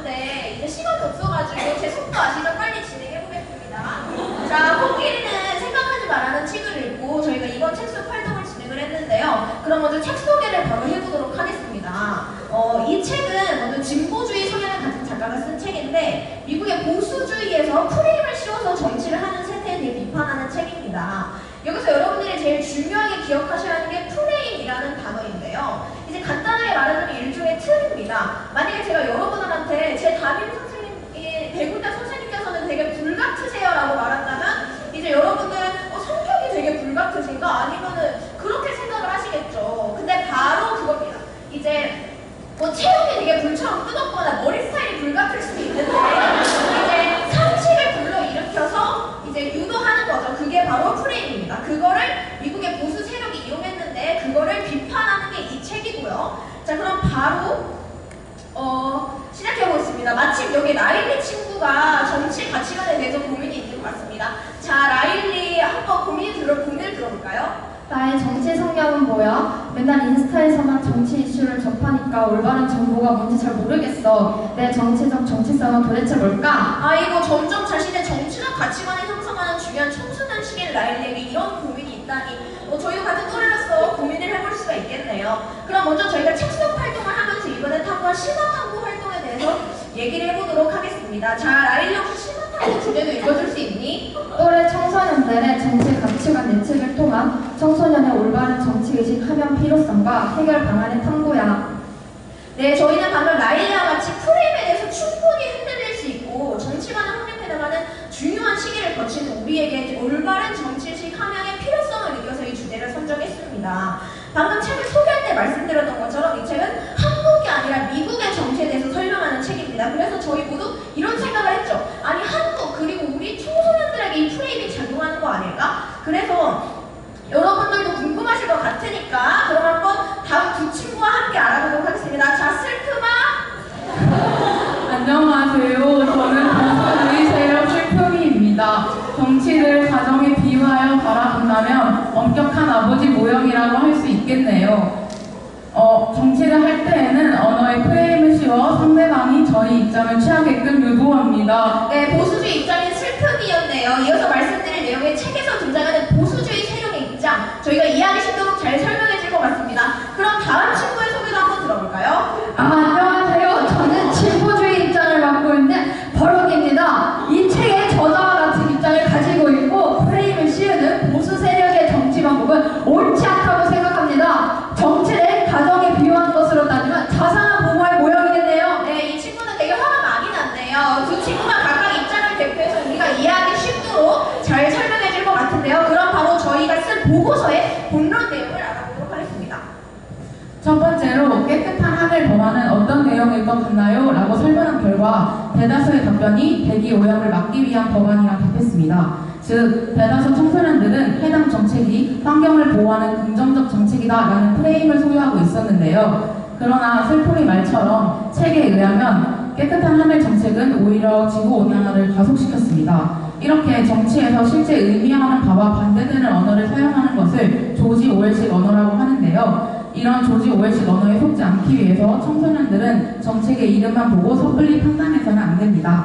왔는데 이제 시간이 없어가지고 제 속도 아시죠? 빨리 진행해보겠습니다. 자, 코끼리는 생각하지 말라는 책을 읽고 저희가 이번 책 속 활동을 진행을 했는데요. 그럼 먼저 책 소개를 바로 해보도록 하겠습니다. 이 책은 먼저 진보주의 성향을 가진 작가가 쓴 책인데 미국의 보수주의에서 프레임을 씌워서 정치를 하는 세태에 대해 비판하는 책입니다. 여기서 여러분들이 제일 중요하게 기억하셔야 하는 게 프레임이라는 단어인데요. 이제 간단하게 말하자면 일종의 틀입니다. 만약에 제가 여러분들한테 제 담임 선생님이 대군대 선생님께서는 되게 불같으세요 라고 말한다면 이제 여러분들은 성격이 되게 불같으신가? 아니면은 그렇게 생각을 하시겠죠. 근데 바로 그겁니다. 이제 체형이 되게 불처럼 뜨겁거나 머리 스타일이 불같을 수도 있는데 이제 상식을 불러일으켜서 이제 유도하는 거죠. 그게 바로 프레임입니다. 그거를 미국의 보수 세력이 이용했는데 그거를 비판하는 게 이 책이고요. 자, 그럼 바로 시작해보겠습니다. 마침 여기 라일리 친구가 정치 가치관에 대해서 고민이 있는 것 같습니다. 자, 라일리 한번 고민을 들어볼까요? 나의 정치 성향은 뭐야? 맨날 인스타에서만 정치 이슈를 접하니까 올바른 정보가 뭔지 잘 모르겠어. 내 정치적 정체성은 도대체 뭘까? 아이고, 점점 자신의 정치적 가치관을 형성하는 중요한 청소년 시기인 라일리에게 이런 고민이 있다니 저희도 같은 또래로서 고민을 해볼 수가 있겠네요. 그럼 먼저 저희가 책 속 활동을 하면서 이번에 탐구한 실마탐구 활동에 대해서 얘기를 해보도록 하겠습니다. 자, 라일리 혹시 실마탐구 주제도 읽어줄 수 있니? 또래 청소년들의 정치 가치관 예측을 통한 청소년의 올바른 정치의식 함양 필요성과 해결 방안의 탐구야. 네, 저희는 방금 라일리와 같이 프레임에 대해서 충분히 흔들릴 수 있고 정치관을 확립해 나가는 중요한 시기를 거치는 우리에게 올바른 정치의식 함양의 필요성을 느껴서 이 주제를 선정했습니다. 방금 책을 소개할 때 말씀드렸던 것처럼 이 책은 한국이 아니라 미국의 정치에 대해서 설명하는 책입니다. 그래서 저희 모두 이런 생각을 했죠. 아니, 한국 그리고 우리 청소년들에게 이 프레임이 작용하는 거 아닐까? 그래서 여러분들도 궁금하실 것 같으니까 그럼 한번 다음 두 친구와 함께 알아보도록 하겠습니다. 자, 슬프마. 안녕하세요. 저는 보수주의 세력 슬픔이입니다. 정치를 가정에 비유하여 바라본다면 엄격한 아버지 모형이라고 할 수 있겠네요. 정치를 할 때에는 언어의 프레임을 씌워 상대방이 저희 입장을 취하게끔 유도합니다. 네, 보수주의 입장인 슬픔이었네요. 이어서 말씀드릴 내용의 책에서 등장하는 보수주의 세력의 입장, 저희가 이해하기 쉽도록 잘 설명해줄 것 같습니다. 그럼 다음 친구의 소개도 한번 들어볼까요? 안녕하세요. 저는 진보주의 입장을 맡고 있는 버럭입니다. 이 책에 저자와 같은 입장을 가지고 있고 프레임을 씌우는 보수 세력의 정치 방법은 옳지 않다고 생각합니다. 정치를 가정에 비유한 것으로 따지면 자상한 부모의 모형이겠네요. 네, 이 친구는 되게 화가 많이 났네요. 두 친구가 각각 입장을 대표해서 우리가 이해하기 쉽도록 잘 설명해줄 것 같은데요. 그럼 바로 저희가 쓴 보고서의 본론 내용을 알아보도록 하겠습니다. 첫 번째로 깨끗한 하늘 법안은 어떤 내용일 것 같나요? 라고 설문한 결과 대다수의 답변이 대기 오염을 막기 위한 법안이라 답했습니다. 즉, 대다수 청소년들은 해당 정책이 환경을 보호하는 긍정적 정책이다 라는 프레임을 소유하고 있었는데요. 그러나 슬픔의 말처럼 책에 의하면 깨끗한 하늘 정책은 오히려 지구온난화를 가속시켰습니다. 이렇게 정치에서 실제 의미하는 바와 반대되는 언어를 사용하는 것을 조지 오웰식 언어라고 하는데요. 이런 조지 오웰식 언어에 속지 않기 위해서 청소년들은 정책의 이름만 보고 섣불리 판단해서는 안 됩니다.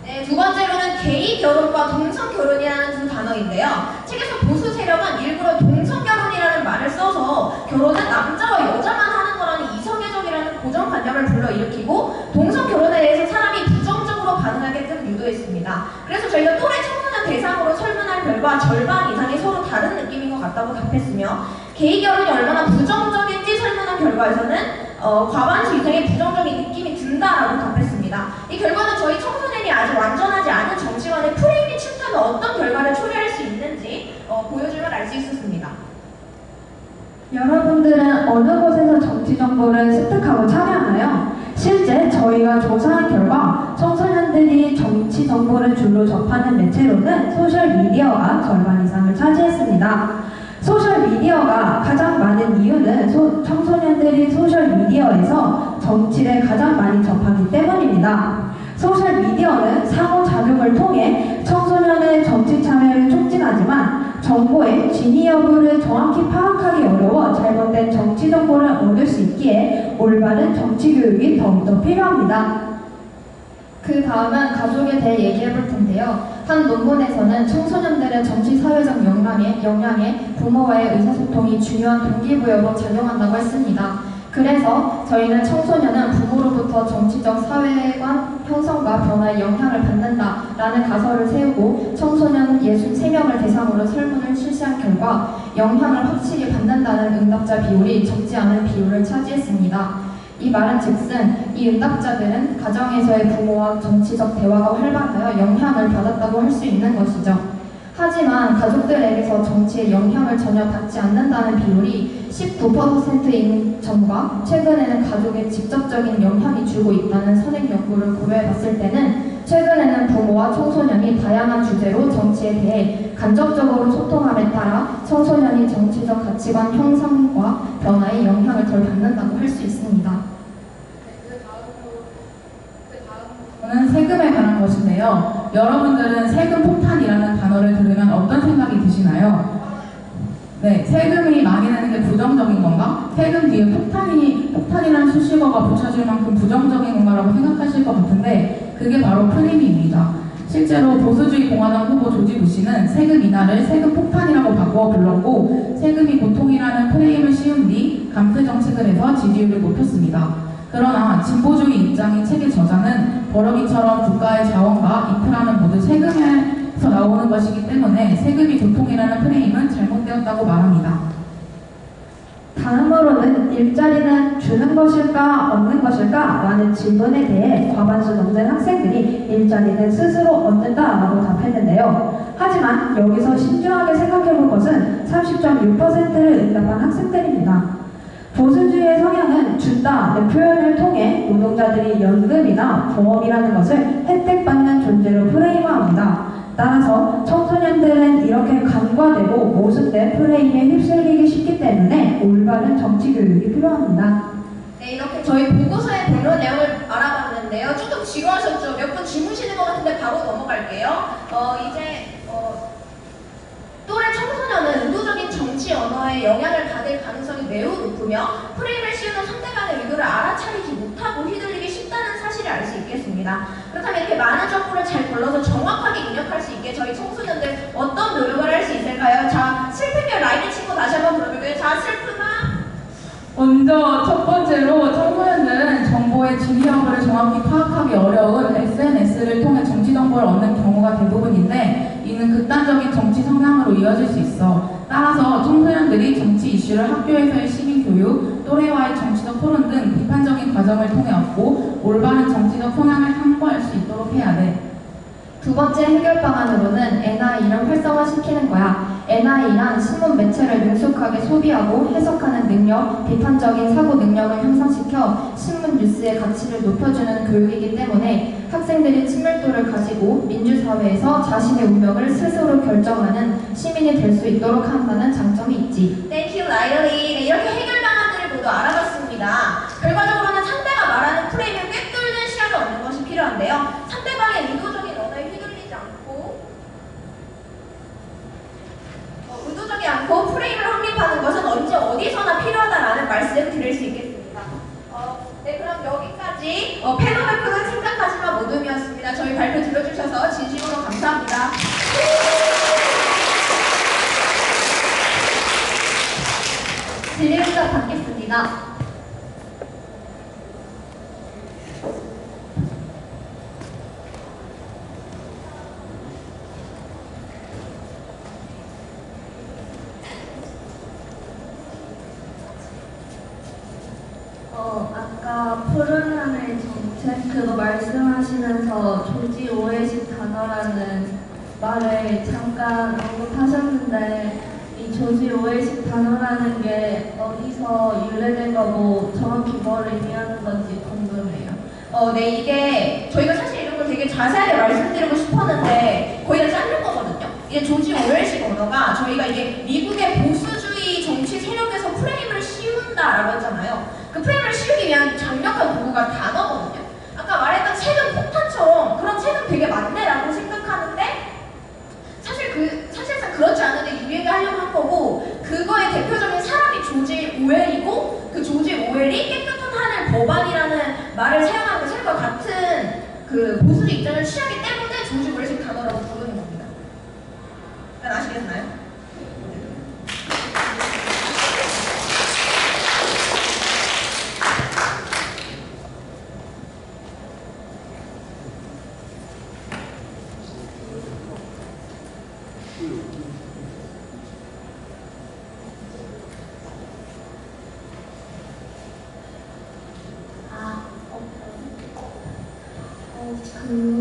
네, 두 번째로는 게이 결혼과 동성 결혼이라는 두 단어인데요. 책에서 보수 세력은 일부러 동성 결혼이라는 말을 써서 결혼은 남자와 여자만 하는 거라는 이성애적이라는 고정관념을 불러일으키고 동성 결혼에 대해서 사람이 부정적으로 반응하게끔 유도했습니다. 그래서 저희가 또래 청소년 대상으로 설문한 결과 절반 이상이 서로 다른 느낌인 것 같다고 답했으며 게이 결혼이 얼마나 부정적인지 설문한 결과에서는 과반수 이상의 부정적인 느낌이 든다라고 답했습니다. 이 결과는 저희 청소년이 아직 완전하지 않은 정치관의 프레임이 침투하는 어떤 결과를 초래할 수 있는지 보여주면 알 수 있었습니다. 여러분들은 어느 곳에서 정치 정보를 습득하고 참여하나요? 실제 저희가 조사한 결과 청소년들이 정치 정보를 주로 접하는 매체로는 소셜미디어가 절반 이상을 차지했습니다. 소셜미디어가 가장 많은 이유는 청소년들이 소셜미디어에서 정치를 가장 많이 접하기 때문입니다. 소셜미디어는 상호작용을 통해 청소년의 정치 참여를 촉진하지만 정보의 진위 여부를 정확히 파악하기 어려워 잘못된 정치 정보를 얻을 수 있기에 올바른 정치 교육이 더욱더 필요합니다. 그 다음은 가족에 대해 얘기해 볼 텐데요. 한 논문에서는 청소년들의 정치-사회적 역량에 부모와의 의사소통이 중요한 동기부여로 작용한다고 했습니다. 그래서 저희는 청소년은 부모로부터 정치적 사회관 형성과 변화에 영향을 받는다라는 가설을 세우고 청소년 63명을 대상으로 설문을 실시한 결과 영향을 확실히 받는다는 응답자 비율이 적지 않은 비율을 차지했습니다. 이 말은 즉슨 이 응답자들은 가정에서의 부모와 정치적 대화가 활발하여 영향을 받았다고 할 수 있는 것이죠. 하지만 가족들에게서 정치에 영향을 전혀 받지 않는다는 비율이 19%인 점과 최근에는 가족에 직접적인 영향이 주고 있다는 선행 연구를 고려해 봤을 때는 최근에는 부모와 청소년이 다양한 주제로 정치에 대해 간접적으로 소통함에 따라 청소년이 정치적 가치관 형성과 변화에 영향을 덜 받는다고 할 수 있습니다. 는 세금에 관한 것인데요. 여러분들은 세금 폭탄이라는 단어를 들으면 어떤 생각이 드시나요? 네, 세금이 많이 내는 게 부정적인 건가? 세금 뒤에 폭탄이라는 수식어가 붙여질 만큼 부정적인 건가라고 생각하실 것 같은데 그게 바로 프레임입니다. 실제로 보수주의 공화당 후보 조지 부시는 세금 인하를 세금 폭탄이라고 바꾸어 불렀고 세금이 고통이라는 프레임을 씌운 뒤 감세 정책을 해서 지지율을 높였습니다. 그러나 진보주의 입장인 책의 저자는 버럭이처럼 국가의 자원과 인프라는 모두 세금에서 나오는 것이기 때문에 세금이 고통이라는 프레임은 잘못되었다고 말합니다. 다음으로는 일자리는 주는 것일까 없는 것일까 라는 질문에 대해 과반수 넘는 학생들이 일자리는 스스로 얻는다라고 답했는데요. 하지만 여기서 신중하게 생각해볼 것은 30.6%를 응답한 학생들입니다. 보수주의의 성향은 준다는 표현을 통해 노동자들이 연금이나 보험이라는 것을 혜택받는 존재로 프레임화합니다. 따라서 청소년들은 이렇게 간과되고 모순된 프레임에 휩쓸리기 쉽기 때문에 올바른 정치 교육이 필요합니다. 네, 이렇게 저희 보고서의 본론 내용을 알아봤는데요. 조금 지루하셨죠? 몇 분 주무시는 것 같은데 바로 넘어갈게요. 또래 청소년은 의도적인 정치 언어에 영향을 받을 가능성이 매우 높으며 프레임을 씌우는 상대방의 의도를 알아차리지 못하고 휘둘리기 쉽다는 사실을 알 수 있겠습니다. 그렇다면 이렇게 많은 정보를 잘 걸러서 정확하게 입력할 수 있게 저희 청소년들 어떤 노력을 할 수 있을까요? 자, 슬프게 라이트 친구 다시 한번 불러볼게요. 자, 슬프나 먼저 첫 번째로 청소년들은 정보의 진위여부를 정확히 파악하기 어려운 SNS를 통해 정치 정보를 얻는 경우가 대부분인데 이는 극단적인 정치 성향으로 이어질 수 있어. 따라서 청소년들이 정치 이슈를 학교에서의 시민 교육, 또래와의 정치적 토론 등 비판적인 과정을 통해 얻고 올바른 정치적 성향을 확보할 수 있도록 해야 돼. 두 번째 해결 방안으로는 NI를 활성화시키는 거야. NI란 신문 매체를 능숙하게 소비하고 해석하는 능력, 비판적인 사고 능력을 향상시켜 신문 뉴스의 가치를 높여주는 교육이기 때문에 학생들이 친밀도를 가지고 민주사회에서 자신의 운명을 스스로 결정하는 시민이 될 수 있도록 한다는 장점이 있지. Thank you, 라이더리. 네, 이렇게 해결 방안들을 모두 알아봤습니다. 결과적으로는 상대가 말하는 프레임을 꿰뚫는 시야를 얻는 것이 필요한데요. 상대방의 의도적인 언어에 휘둘리지 않고 프레임을 확립하는 것은 언제 어디서나 필요하다라는 말씀을 드릴 수 있겠습니다. 네, 그럼 여기까지 패널을 끄는 생각하지마 모둠이었습니다. 저희 발표 들어주셔서 진심으로 감사합니다. 질의응답 받겠습니다. 아까 푸른 하늘 정책 그거 말씀하시면서 조지 오웰식 단어라는 말을 잠깐 언급하셨는데 이 조지 오웰식 단어라는 게 어디서 유래된 거고 정확히 뭐를 의미하는 건지 궁금해요. 네, 이게 저희가 사실 이런 걸 되게 자세하게 말씀드리고 싶었는데 거의 다 자른 거거든요. 이게 조지 오웰식 언어가 저희가 이게 미국의 보수주의 정치 세력에서 프레임을 씌운다라고 했잖아요. 그 프레임을 씌우기 위한 강력한 도구가 단어거든요. 아까 말했던 세금 폭탄처럼 그런 세금 되게 많네라고 생각하는데 사실상 그렇지 않은데 유행을 하려고 한 거고 그거의 대표적인 사람이 조지 오웰이고 그 조지 오웰이 깨끗한 하늘 법안이라는 말을 사용하는 그 책과 같은 그 보수주의 입장을 취하기 때문에 조지 오해식 단어라고 부르는 겁니다. 일단 아시겠나요?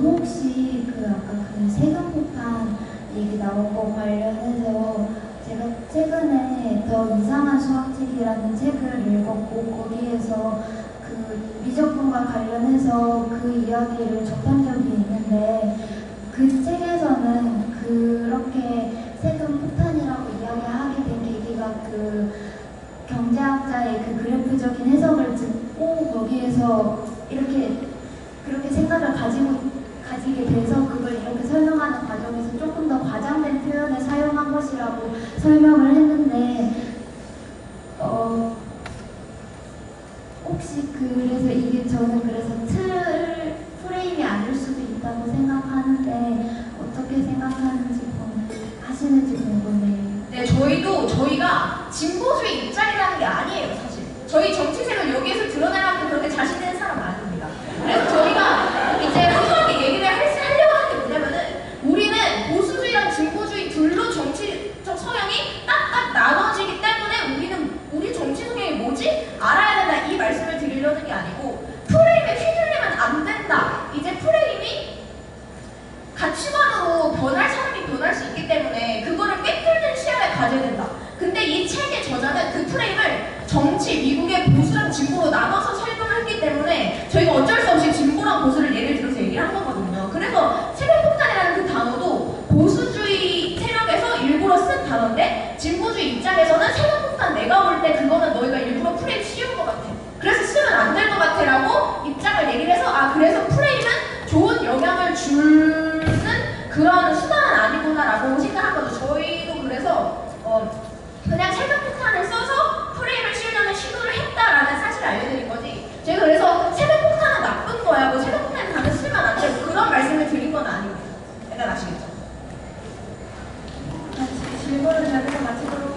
혹시 아까 세금 폭탄 얘기 나온 거 관련해서 제가 최근에 더 이상한 수학책이라는 책을 읽었고 거기에서 미적분과 관련해서 그 이야기를 접한 적이 있는데 그 책에서는 그렇게 세금 폭탄이라고 이야기하게 된 계기가 경제학자의 그래프적인 해석을 듣고 거기에서 그렇게 생각을 가지게 돼서 그걸 이렇게 설명하는 과정에서 조금 더 과장된 표현을 사용한 것이라고 설명을 했는데 혹시 그래서 이게 저는 그래서 프레임이 아닐 수도 있다고 생각하는데 어떻게 하시는지 궁금해요. 네, 저희가 진보주의 입장이라는 게 아니에요, 사실. 저희 정치색을 여기에서 드러내라고 그렇게 자신 있는 사람 아닙니다. 그래서 저희가 이제 확실하게 얘기를 하려고 하는 게 뭐냐면은 우리는 보수주의랑 진보주의 둘로 정치적 성향이 딱딱 나눠지기 때문에 우리 정치 성향이 뭐지? 알아야 된다 이 말씀을 드리려는 게 아니고 프레임에 휘둘리면 안 된다. 이제 프레임이 가치관으로 사람이 변할 수 있기 때문에 그거를 꿰뚫는 시야를 가져야 된다. 근데 이 책의 저자는 그 프레임을 정치, 미국의 보수랑 진보로 나눠서 설명을 했기 때문에 저희가 어쩔 수 없이 진보랑 보수를 예를 들어서 얘기를 한 거거든요. 그래서 세금폭탄이라는 그 단어도 보수주의 세력에서 일부러 쓴 단어인데 진보주의 입장에서는 세금폭탄 내가 볼 때 그거는 너희가 일부러 프레임 씌운 것 같아. 그래서 쓰면 안 될 것 같아 라고 입장을 얘기를 해서 그래서 프레임은 좋은 영향을 주는 그런 수단은 아니구나 라고 생각한 거죠. 저희도 그래서 그냥 세금폭탄을 써서 프레임을 씌우려는 시도를 했다라는 사실을 알려드린 거지. 제가 그래서 세금폭탄은 나쁜 거야, 뭐 세금폭탄 단어 쓰면 안 되고 그런 말씀을 드린 건 아닙니다. 일단 아시겠죠? 질문을 여기서 마치도록